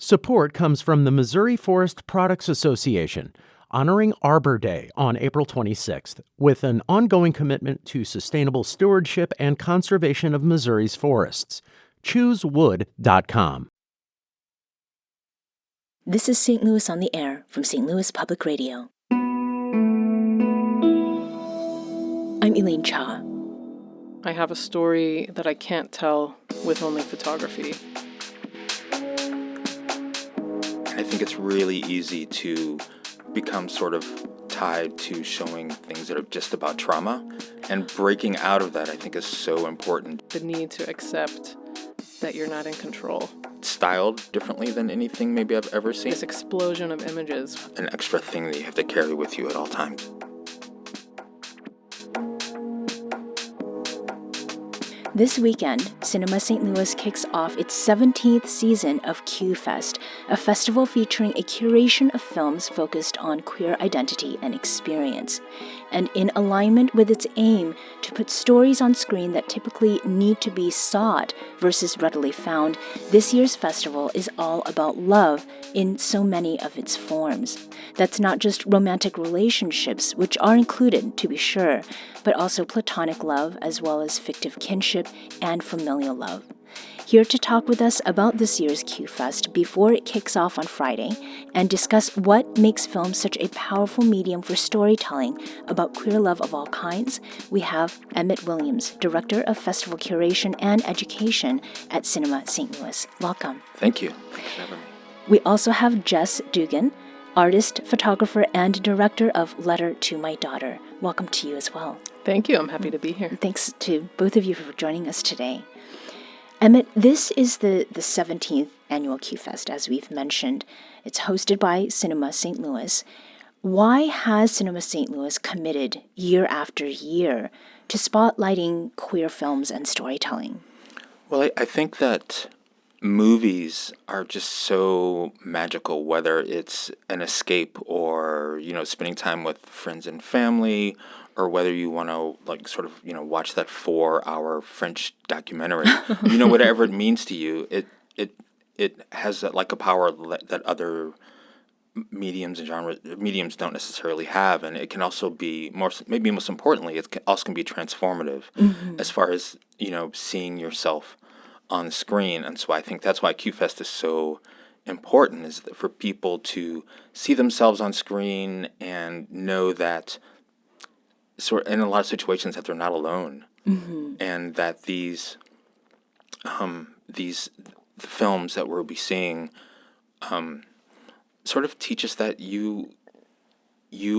Support comes from the Missouri Forest Products Association, honoring Arbor Day on April 26th, with an ongoing commitment to sustainable stewardship and conservation of Missouri's forests. ChooseWood.com. This is St. Louis on the Air from St. Louis Public Radio. I'm Elaine Cha. I have a story that I can't tell with only photography. I think it's really easy to become sort of tied to showing things that are just about trauma. And breaking out of that, I think, is so important. The need to accept that you're not in control. It's styled differently than anything maybe I've ever seen. This explosion of images. An extra thing that you have to carry with you at all times. This weekend, Cinema St. Louis kicks off its 17th season of QFest, a festival featuring a curation of films focused on queer identity and experience. And in alignment with its aim to put stories on screen that typically need to be sought versus readily found, this year's festival is all about love in so many of its forms. That's not just romantic relationships, which are included, to be sure, but also platonic love, as well as fictive kinship and familial love. Here to talk with us about this year's QFest before it kicks off on Friday and discuss what makes film such a powerful medium for storytelling about queer love of all kinds, we have Emmett Williams, Director of Festival Curation and Education at Cinema St. Louis. Welcome. Thank you. Thanks for having me. We also have Jess Dugan, artist, photographer, and director of Letter to My Daughter. Welcome to you as well. Thank you. I'm happy to be here. Thanks to both of you for joining us today. Emmett, this is the 17th annual QFest, as we've mentioned. It's hosted by Cinema St. Louis. Why has Cinema St. Louis committed year after year to spotlighting queer films and storytelling? Well, I think that movies are just so magical, whether it's an escape or, spending time with friends and family, or whether you want to watch that 4-hour French documentary, whatever it means to you, it has a power that other mediums and mediums don't necessarily have. And it can also be most importantly, it also can be transformative as far as, seeing yourself on screen. And so I think that's why QFest is so important, is for people to see themselves on screen and know that in a lot of situations that they're not alone, and that these the films that we'll be seeing sort of teach us that you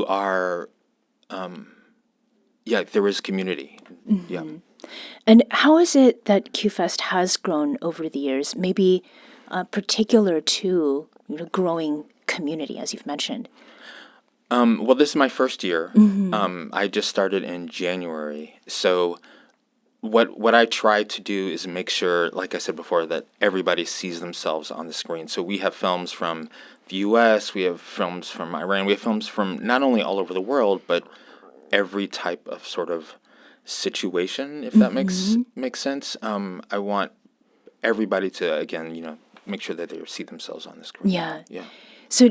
are there is community. Yeah. And how is it that QFest has grown over the years, maybe particular to growing community, as you've mentioned? Well, this is my first year. I just started in January. So what I try to do is make sure, like I said before, that everybody sees themselves on the screen. So we have films from the U.S., we have films from Iran, we have films from not only all over the world, but every type of sort of situation, if that makes sense. I want everybody to, again, make sure that they see themselves on the screen. Yeah. So,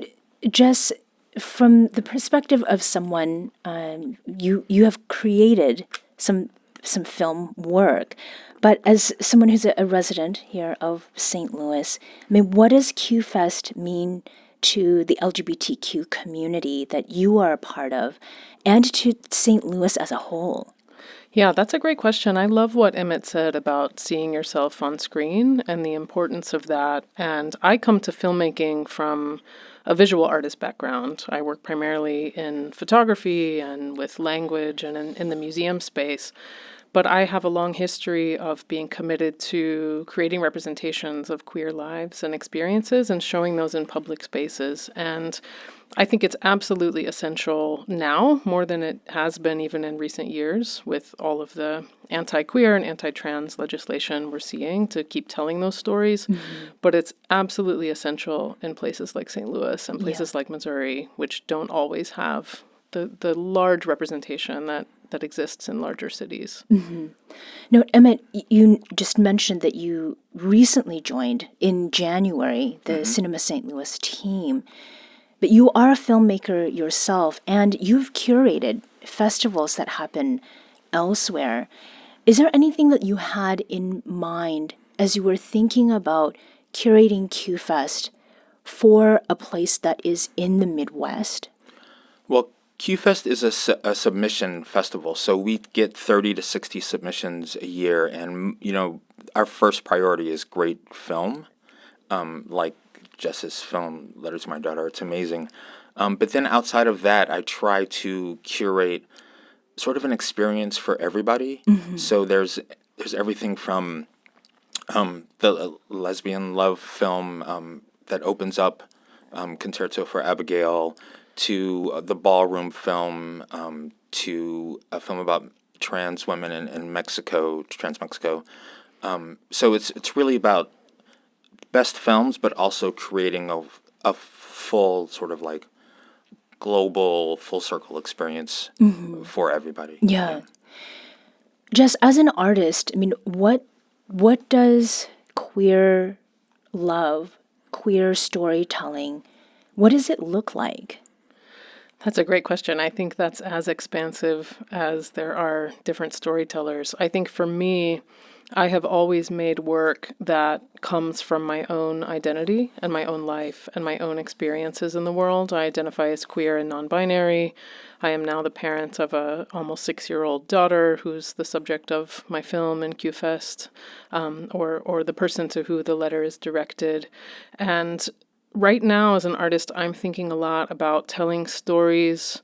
Jess, from the perspective of someone, you have created some film work, but as someone who's a resident here of St. Louis, what does QFest mean to the LGBTQ community that you are a part of, and to St. Louis as a whole? Yeah, that's a great question. I love what Emmett said about seeing yourself on screen and the importance of that. And I come to filmmaking from a visual artist background. I work primarily in photography and with language and in the museum space. But I have a long history of being committed to creating representations of queer lives and experiences and showing those in public spaces. And I think it's absolutely essential now, more than it has been even in recent years, with all of the anti-queer and anti-trans legislation we're seeing, to keep telling those stories. But it's absolutely essential in places like St. Louis and places like Missouri, which don't always have the large representation that that exists in larger cities. Now, Emmett, you just mentioned that you recently joined in January the Cinema St. Louis team, but you are a filmmaker yourself, and you've curated festivals that happen elsewhere. Is there anything that you had in mind as you were thinking about curating QFest for a place that is in the Midwest? Well, QFest is a submission festival, so we get 30 to 60 submissions a year, and our first priority is great film, like Jess's film Letter to My Daughter. It's amazing, but then outside of that, I try to curate sort of an experience for everybody. So there's everything from the lesbian love film that opens up Concerto for Abigail, to the ballroom film, to a film about trans women in Mexico, trans Mexico. So it's really about best films, but also creating a full sort of like global full circle experience for everybody. Yeah. Jess, as an artist, I mean, what does queer love, queer storytelling, what does it look like? That's a great question. I think that's as expansive as there are different storytellers. I think for me, I have always made work that comes from my own identity and my own life and my own experiences in the world. I identify as queer and non-binary. I am now the parent of a almost 6-year-old daughter who's the subject of my film in QFest, or the person to who the letter is directed. And right now, as an artist, I'm thinking a lot about telling stories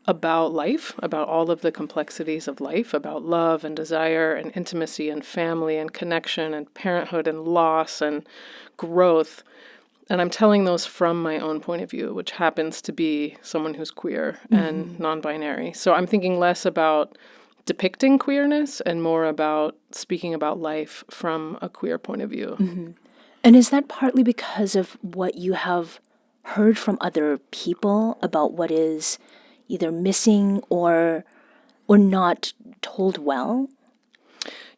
about life, about all of the complexities of life, about love and desire and intimacy and family and connection and parenthood and loss and growth. And I'm telling those from my own point of view, which happens to be someone who's queer and non-binary. So I'm thinking less about depicting queerness and more about speaking about life from a queer point of view. And is that partly because of what you have heard from other people about what is either missing or not told well?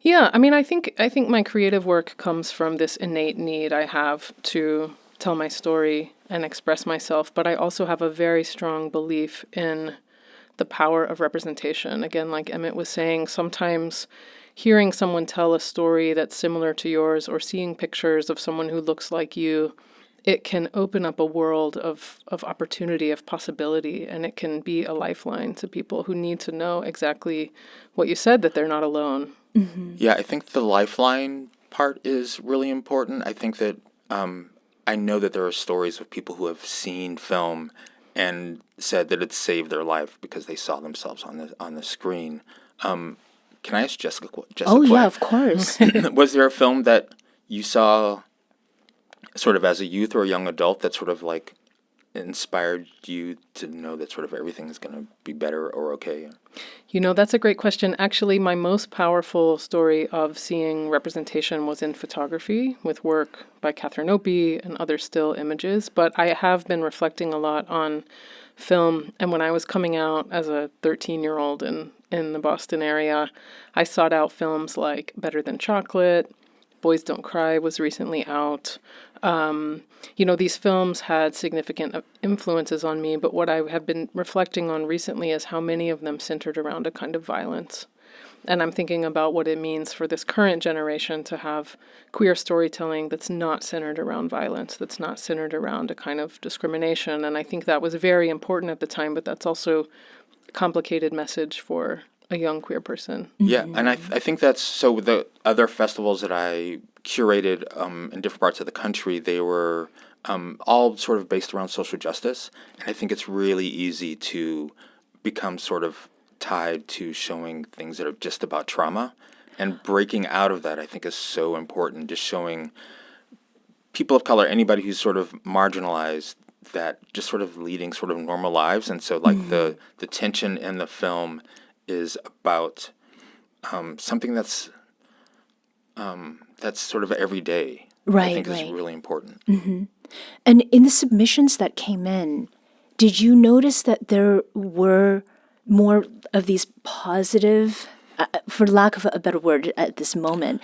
Yeah, I mean, I think my creative work comes from this innate need I have to tell my story and express myself, but I also have a very strong belief in the power of representation. Again, like Emmett was saying, sometimes hearing someone tell a story that's similar to yours or seeing pictures of someone who looks like you, it can open up a world of opportunity, of possibility, and it can be a lifeline to people who need to know exactly what you said, that they're not alone. Yeah, I think the lifeline part is really important. I think that I know that there are stories of people who have seen film and said that it saved their life because they saw themselves on the screen. Can I ask Jessica? Oh, yeah, of course. Was there a film that you saw sort of as a youth or a young adult that sort of like inspired you to know that sort of everything is going to be better or okay? That's a great question. Actually, my most powerful story of seeing representation was in photography with work by Catherine Opie and other still images. But I have been reflecting a lot on film. And when I was coming out as a 13-year-old in the Boston area, I sought out films like Better Than Chocolate, Boys Don't Cry was recently out. These films had significant influences on me, but what I have been reflecting on recently is how many of them centered around a kind of violence. And I'm thinking about what it means for this current generation to have queer storytelling that's not centered around violence, that's not centered around a kind of discrimination. And I think that was very important at the time, but that's also a complicated message for a young queer person. Yeah, and I think that's, so the other festivals that I curated in different parts of the country, they were all sort of based around social justice. And I think it's really easy to become sort of tied to showing things that are just about trauma. And breaking out of that, I think, is so important. Just showing people of color, anybody who's sort of marginalized, that just sort of leading sort of normal lives. And so like the tension in the film is about something that's sort of everyday. Right, I think right. is really important. And in the submissions that came in, did you notice that there were more of these positive, for lack of a better word at this moment,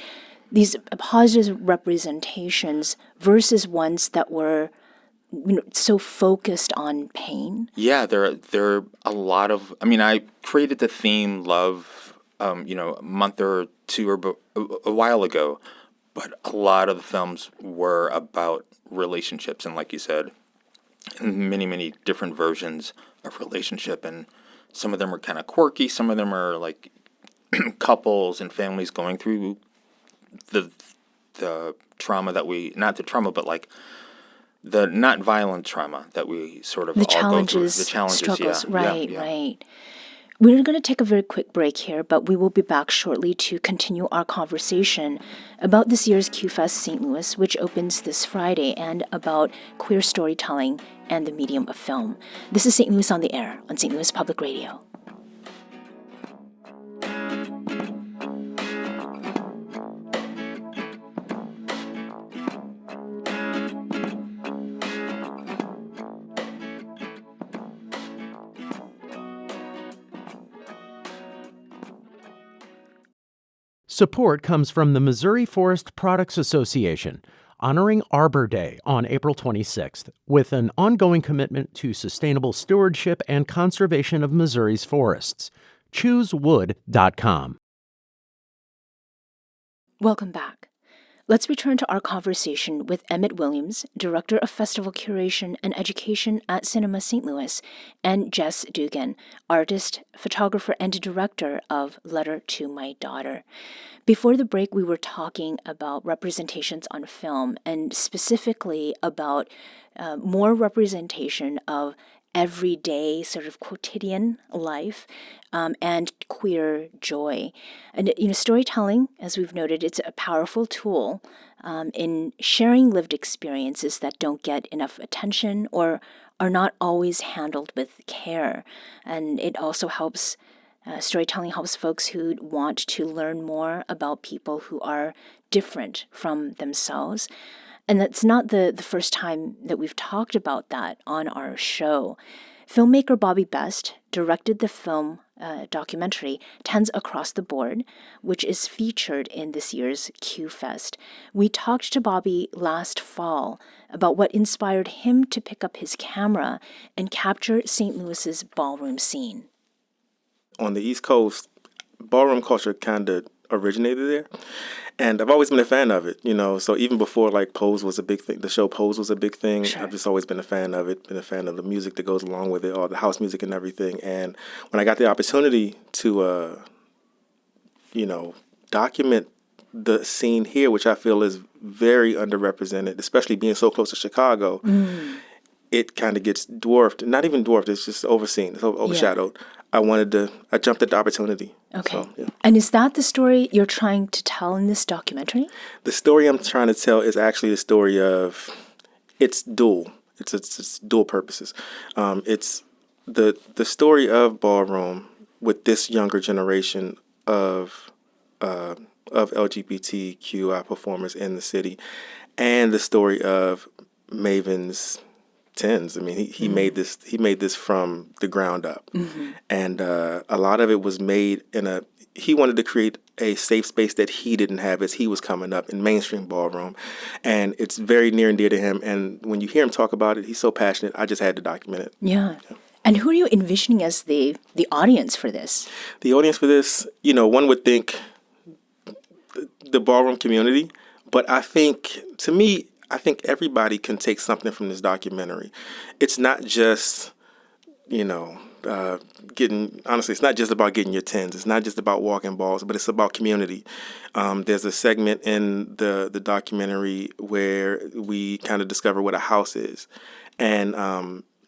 these positive representations versus ones that were so focused on pain? Yeah, there are a lot of. I mean, I created the theme love, a month or two or a while ago, but a lot of the films were about relationships, and like you said, many different versions of relationship, and some of them are kind of quirky. Some of them are like couples and families going through the trauma that we not the trauma, but like the not violent trauma that we sort of The all challenges, go through. The challenges, struggles, yeah, right, yeah. right. We're going to take a very quick break here, but we will be back shortly to continue our conversation about this year's QFest St. Louis, which opens this Friday, and about queer storytelling and the medium of film. This is St. Louis on the Air on St. Louis Public Radio. Support comes from the Missouri Forest Products Association, honoring Arbor Day on April 26th, with an ongoing commitment to sustainable stewardship and conservation of Missouri's forests. ChooseWood.com. Welcome back. Let's return to our conversation with Emmett Williams, Director of Festival Curation and Education at Cinema St. Louis, and Jess Dugan, artist, photographer, and director of Letter to My Daughter. Before the break, we were talking about representations on film, and specifically about more representation of everyday sort of quotidian life and queer joy. And storytelling, as we've noted, it's a powerful tool in sharing lived experiences that don't get enough attention or are not always handled with care. And it also helps, storytelling helps folks who want to learn more about people who are different from themselves. And that's not the first time that we've talked about that on our show. Filmmaker Bobby Best directed the film documentary Tens Across the Board, which is featured in this year's QFest. We talked to Bobby last fall about what inspired him to pick up his camera and capture St. Louis's ballroom scene. On the East Coast, ballroom culture kind of originated there. And I've always been a fan of it, so even before like Pose was a big thing, the show Pose was a big thing. Sure. I've just always been a fan of it, been a fan of the music that goes along with it, all the house music and everything. And when I got the opportunity to, document the scene here, which I feel is very underrepresented, especially being so close to Chicago, it kind of gets dwarfed. Not even dwarfed, it's just overseen, it's overshadowed. Yeah. I jumped at the opportunity. Okay. So, yeah. And is that the story you're trying to tell in this documentary? The story I'm trying to tell is actually the story of, it's dual. It's dual purposes. It's the story of ballroom with this younger generation of LGBTQI performers in the city, and the story of Maven's Tens. I mean, he made this from the ground up, and a lot of it was made he wanted to create a safe space that he didn't have as he was coming up in mainstream ballroom, and it's very near and dear to him. And when you hear him talk about it, he's so passionate. I just had to document it. Yeah. And who are you envisioning as the audience for this? The audience for this, one would think the ballroom community, but I think everybody can take something from this documentary. It's not just, it's not just about getting your tens. It's not just about walking balls, but it's about community. There's a segment in the documentary where we kind of discover what a house is. And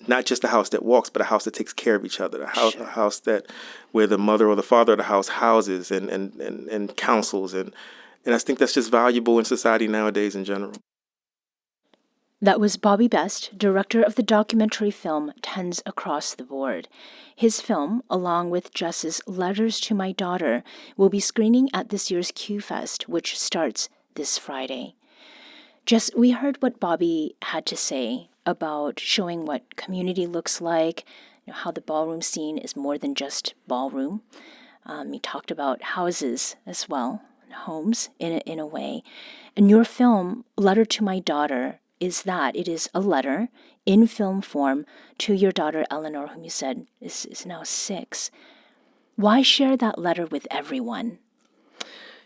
not just a house that walks, but a house that takes care of each other. A house where the mother or the father of the house houses and counsels. And I think that's just valuable in society nowadays in general. That was Bobby Best, director of the documentary film Tens Across the Board. His film, along with Jess's Letters to My Daughter, will be screening at this year's QFest, which starts this Friday. Jess, we heard what Bobby had to say about showing what community looks like, how the ballroom scene is more than just ballroom. He talked about houses as well, homes in a way. And your film, Letter to My Daughter, is that. It is a letter in film form to your daughter, Eleanor, whom you said is now 6. Why share that letter with everyone?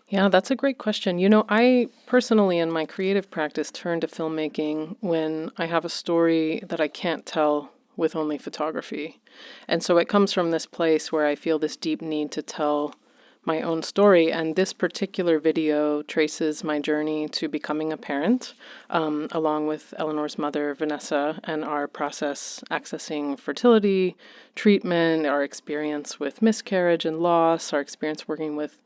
Yeah, that's a great question. I personally, in my creative practice, turn to filmmaking when I have a story that I can't tell with only photography. And so it comes from this place where I feel this deep need to tell my own story. And this particular video traces my journey to becoming a parent, along with Eleanor's mother, Vanessa, and our process accessing fertility, treatment, our experience with miscarriage and loss, our experience working with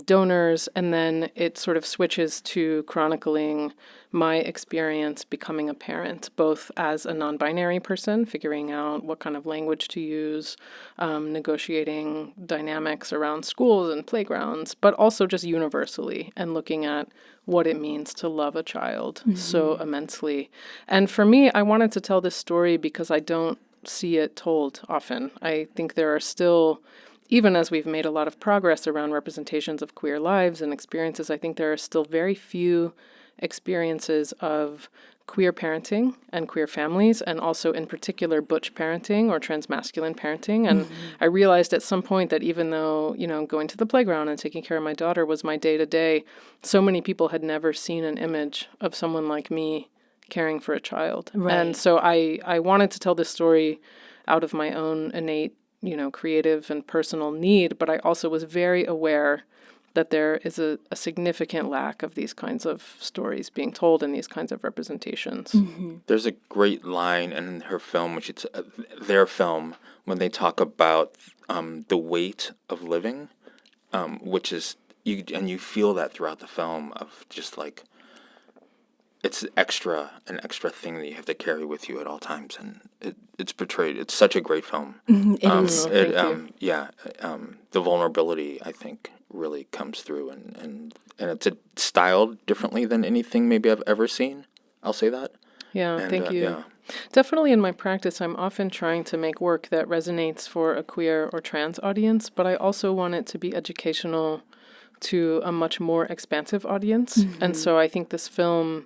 donors, and then it sort of switches to chronicling my experience becoming a parent, both as a non-binary person, figuring out what kind of language to use, negotiating dynamics around schools and playgrounds, but also just universally and looking at what it means to love a child so immensely. And for me, I wanted to tell this story because I don't see it told often. I think there are still, even as we've made a lot of progress around representations of queer lives and experiences, I think there are still very few experiences of queer parenting and queer families, and also in particular butch parenting or transmasculine parenting. And I realized at some point that even though, going to the playground and taking care of my daughter was my day-to-day, so many people had never seen an image of someone like me caring for a child. Right. And so I wanted to tell this story out of my own innate creative and personal need, but I also was very aware that there is a significant lack of these kinds of stories being told in these kinds of representations. There's a great line in her film, which it's their film, when they talk about the weight of living, which is, you feel that throughout the film of just like, it's an extra thing that you have to carry with you at all times, and it's portrayed. It's such a great film. It is. Thank you. The vulnerability, I think, really comes through, and it's styled differently than anything maybe I've ever seen. I'll say that. Yeah, And, thank you. yeah. Definitely in my practice, I'm often trying to make work that resonates for a queer or trans audience, but I also want it to be educational to a much more expansive audience. And so I think this film,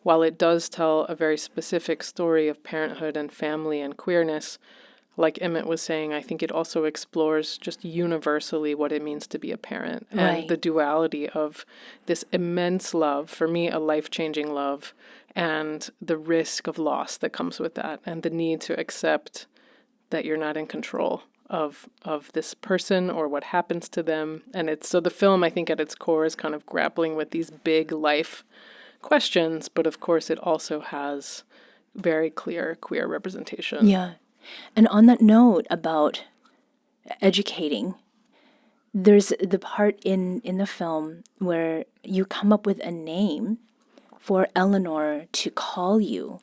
while it does tell a very specific story of parenthood and family and queerness, like Emmett was saying, I think it also explores just universally what it means to be a parent and the duality of this immense love, for me, a life-changing love, and the risk of loss that comes with that, and the need to accept that you're not in control of this person or what happens to them. And so the film, I think at its core, is kind of grappling with these big life questions, but of course it also has very clear queer representation. Yeah. And on that note about educating, there's the part in the film where you come up with a name for Eleanor to call you.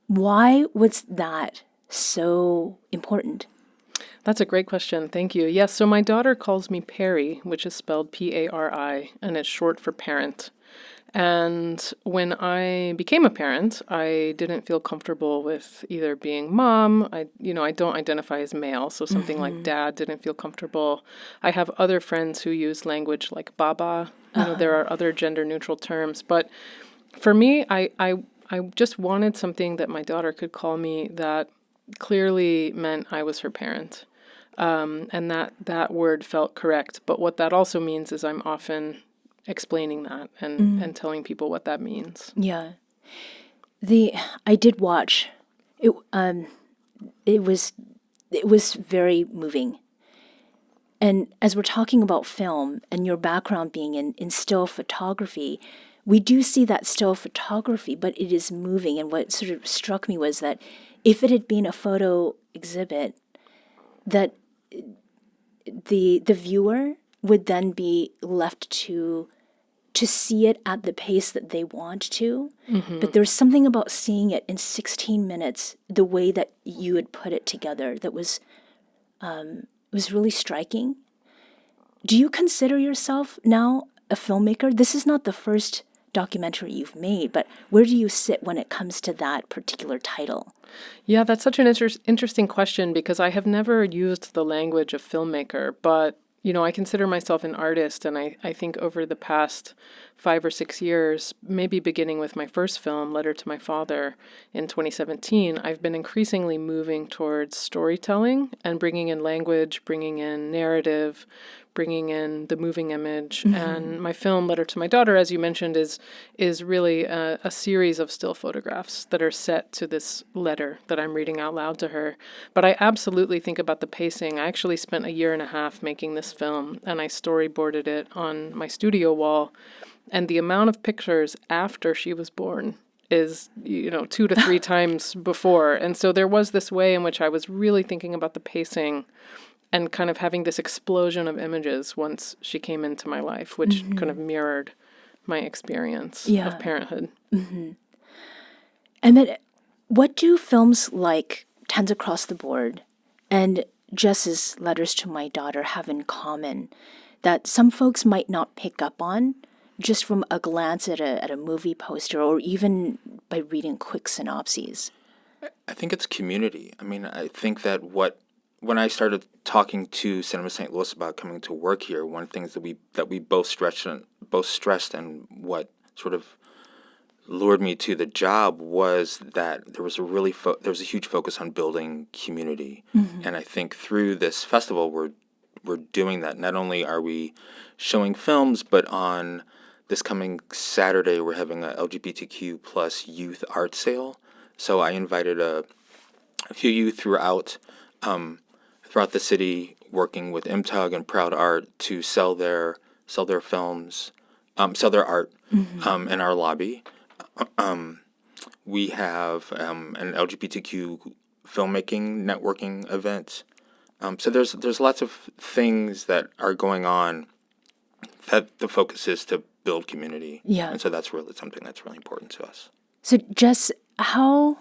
Why was that so important? That's a great question. Thank you. Yes, so my daughter calls me Peri, which is spelled Pari, and it's short for parent. And when I became a parent, I didn't feel comfortable with either being mom. I don't identify as male, so something like dad didn't feel comfortable. I have other friends who use language like baba. There are other gender-neutral terms. But for me, I just wanted something that my daughter could call me that clearly meant I was her parent. And that word felt correct. But what that also means is I'm often explaining that and telling people what that means. Yeah. I did watch it. It was very moving. And as we're talking about film and your background being in still photography, we do see that still photography, but it is moving. And what sort of struck me was that if it had been a photo exhibit, that the viewer would then be left to see it at the pace that they want to. But there's something about seeing it in 16 minutes, the way that you had put it together, that was really striking. Do you consider yourself now a filmmaker? This is not the first documentary you've made, but where do you sit when it comes to that particular title? Yeah, that's such an interesting question because I have never used the language of filmmaker, but I consider myself an artist, and I think over the past 5 or 6 years, maybe beginning with my first film, Letter to My Father, in 2017, I've been increasingly moving towards storytelling and bringing in language, bringing in narrative, bringing in the moving image. Mm-hmm. And my film, Letter to My Daughter, as you mentioned, is really a series of still photographs that are set to this letter that I'm reading out loud to her. But I absolutely think about the pacing. I actually spent 1.5 years making this film, and I storyboarded it on my studio wall. And the amount of pictures after she was born is, 2 to 3 times before. And so there was this way in which I was really thinking about the pacing and kind of having this explosion of images once she came into my life, which mm-hmm. kind of mirrored my experience of parenthood. Mm-hmm. And then what do films like Tens Across the Board and Jess's Letters to My Daughter have in common that some folks might not pick up on just from a glance at a movie poster or even by reading quick synopses? I think it's community. I mean, I think that when I started talking to Cinema St. Louis about coming to work here, one of the things that we both stressed and what sort of lured me to the job was that there was a huge focus on building community, mm-hmm. and I think through this festival we're doing that. Not only are we showing films, but on this coming Saturday we're having a LGBTQ plus youth art sale. So I invited a few youth throughout the city, working with MTUG and Proud Art to sell their films, sell their art mm-hmm. In our lobby. We have an LGBTQ filmmaking networking event. So there's lots of things that are going on that the focus is to build community. Yeah. And so that's really something that's really important to us. So Jess, how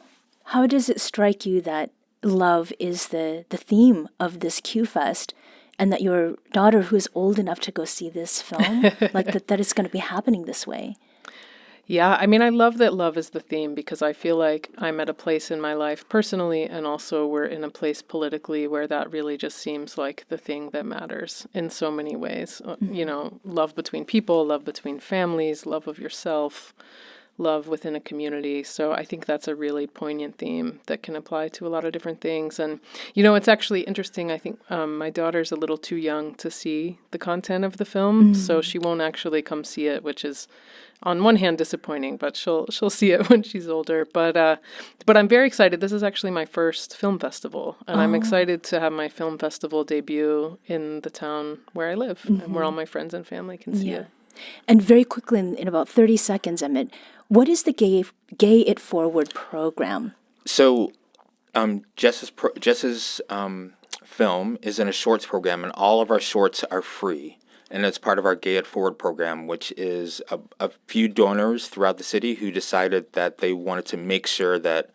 does it strike you that love is the theme of this QFest, and that your daughter, who is old enough to go see this film, that it's going to be happening this way? Yeah, I mean, I love that love is the theme because I feel like I'm at a place in my life personally, and also we're in a place politically where that really just seems like the thing that matters in so many ways. Mm-hmm. Love between people, love between families, love of yourself, love within a community. So I think that's a really poignant theme that can apply to a lot of different things. And, it's actually interesting. I think my daughter's a little too young to see the content of the film, mm-hmm. so she won't actually come see it, which is on one hand disappointing, but she'll see it when she's older. But I'm very excited. This is actually my first film festival, and I'm excited to have my film festival debut in the town where I live, mm-hmm. and where all my friends and family can see it. And very quickly, in about 30 seconds, Emmett, what is the Gay It Forward program? So Jess's film is in a shorts program, and all of our shorts are free. And it's part of our Gay It Forward program, which is a few donors throughout the city who decided that they wanted to make sure that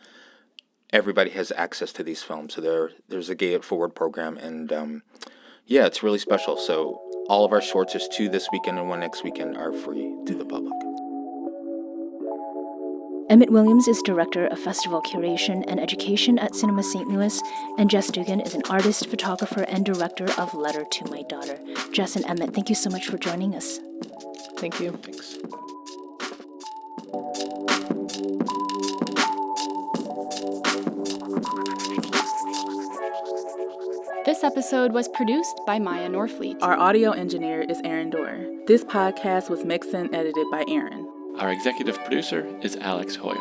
everybody has access to these films. So there's a Gay It Forward program, and it's really special. So all of our shorts, there's 2 this weekend and 1 next weekend, are free to the public. Emmett Williams is Director of Festival Curation and Education at Cinema St. Louis, and Jess Dugan is an artist, photographer, and director of Letter to My Daughter. Jess and Emmett, thank you so much for joining us. Thank you. Thanks. This episode was produced by Maya Norfleet. Our audio engineer is Aaron Dorr. This podcast was mixed and edited by Aaron. Our executive producer is Alex Hoyer.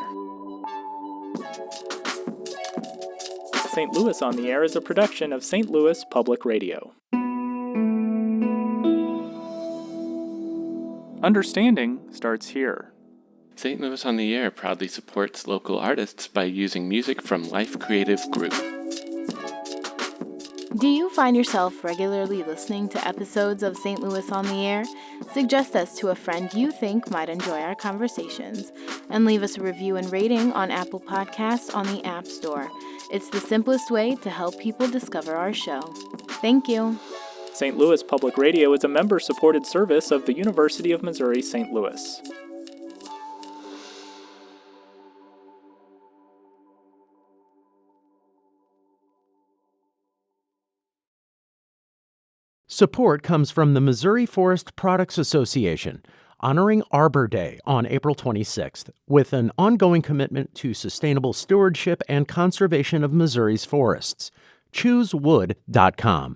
St. Louis on the Air is a production of St. Louis Public Radio. Understanding starts here. St. Louis on the Air proudly supports local artists by using music from Life Creative Group. Do you find yourself regularly listening to episodes of St. Louis on the Air? Suggest us to a friend you think might enjoy our conversations, and leave us a review and rating on Apple Podcasts on the App Store. It's the simplest way to help people discover our show. Thank you. St. Louis Public Radio is a member-supported service of the University of Missouri St. Louis. Support comes from the Missouri Forest Products Association, honoring Arbor Day on April 26th, with an ongoing commitment to sustainable stewardship and conservation of Missouri's forests. ChooseWood.com.